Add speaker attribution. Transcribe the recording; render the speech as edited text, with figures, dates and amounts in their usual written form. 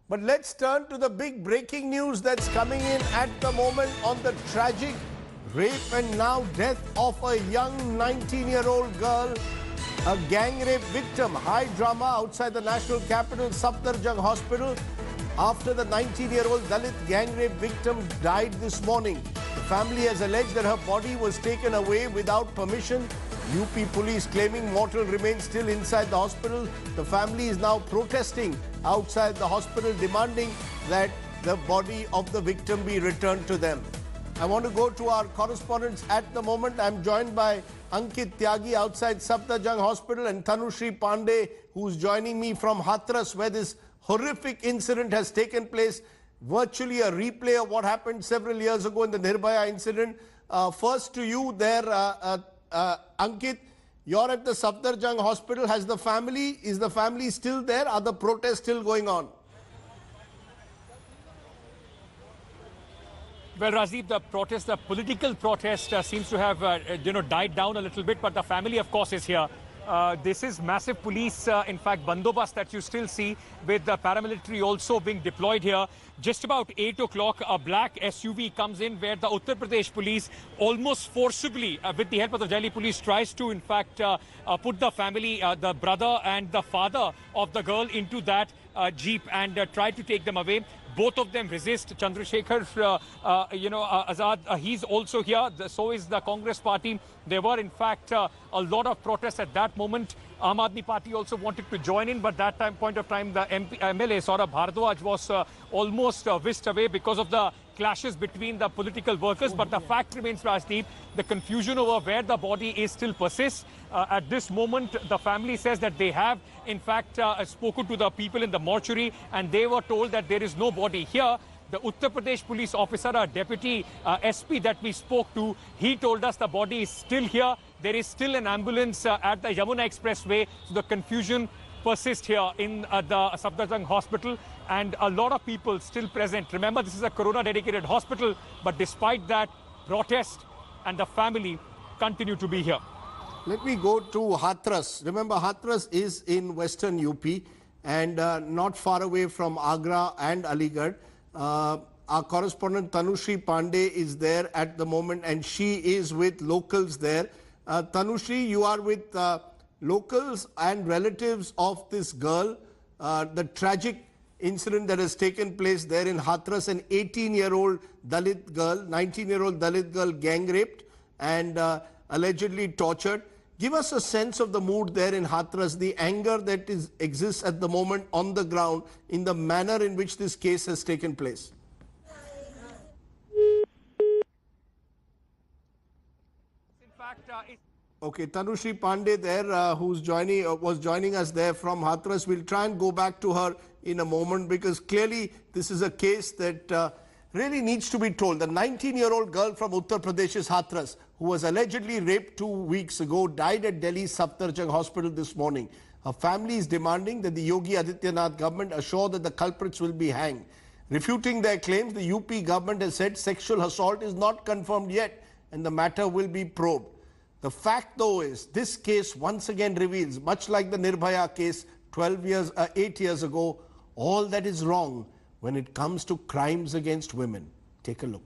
Speaker 1: But let's turn to the big breaking news that's coming in at the moment on the tragic rape and now death of a young 19-year-old girl, a gang rape victim. High drama outside the national capital, Safdarjung Hospital, after the 19-year-old Dalit gang rape victim died this morning. The family has alleged that her body was taken away without permission. UP police claiming mortal remains still inside the hospital. The family is now protesting outside the hospital, demanding that the body of the victim be returned to them. I want to go to our correspondents at the moment. I'm joined by Ankit Tyagi outside Safdarjung Hospital and Tanushree Pandey, who's joining me from Hathras, where this horrific incident has taken place. Virtually a replay of what happened several years ago in the Nirbhaya incident. First to you there, Ankit, you're at the Safdarjung Hospital. Is the family still there? Are the protests still going on?
Speaker 2: Well, Rajiv, the political protest seems to have, died down a little bit, but the family, of course, is here. This is massive police, in fact, bandobast that you still see, with the paramilitary also being deployed here. Just about 8 o'clock, a black SUV comes in where the Uttar Pradesh police almost forcibly, with the help of the Delhi police, tries to, in fact, put the family, the brother and the father of the girl into that jeep and try to take them away. Both of them resist. Chandrasekhar, Azad, he's also here. So is the Congress party. There were, in fact, a lot of protests at that moment. Aam Aadmi Party also wanted to join in, but that point of time, the MLA, Saurabh Bhardwaj, was almost whisked away because of the clashes between the political workers. But the fact remains, Rajdeep, the confusion over where the body is still persists. At this moment, the family says that they have, in fact, spoken to the people in the mortuary, and they were told that there is no body here. The Uttar Pradesh police officer, a deputy SP that we spoke to, he told us the body is still here. There is still an ambulance at the Yamuna Expressway. So the confusion persists here in the Safdarjung Hospital, and a lot of people still present. Remember, this is a corona-dedicated hospital, but despite that, protest and the family continue to be here.
Speaker 1: Let me go to Hathras. Remember, Hathras is in western UP and not far away from Agra and Aligarh. Our correspondent Tanushree Pandey is there at the moment, and she is with locals there. Tanushree, you are with locals and relatives of this girl, the tragic incident that has taken place there in Hathras, an 18-year-old Dalit girl, 19-year-old Dalit girl gang raped and allegedly tortured. Give us a sense of the mood there in Hathras, the anger that exists at the moment on the ground in the manner in which this case has taken place.
Speaker 2: In fact,
Speaker 1: Okay, Tanushree Pandey there, who's was joining us there from Hathras. We'll try and go back to her in a moment, because clearly this is a case that really needs to be told. The 19-year-old girl from Uttar Pradesh's Hathras, who was allegedly raped 2 weeks ago, died at Delhi's Safdarjung Hospital this morning. Her family is demanding that the Yogi Adityanath government assure that the culprits will be hanged. Refuting their claims, the UP government has said sexual assault is not confirmed yet and the matter will be probed. The fact, though, is this case once again reveals, much like the Nirbhaya case 8 years ago, all that is wrong when it comes to crimes against women. Take a look.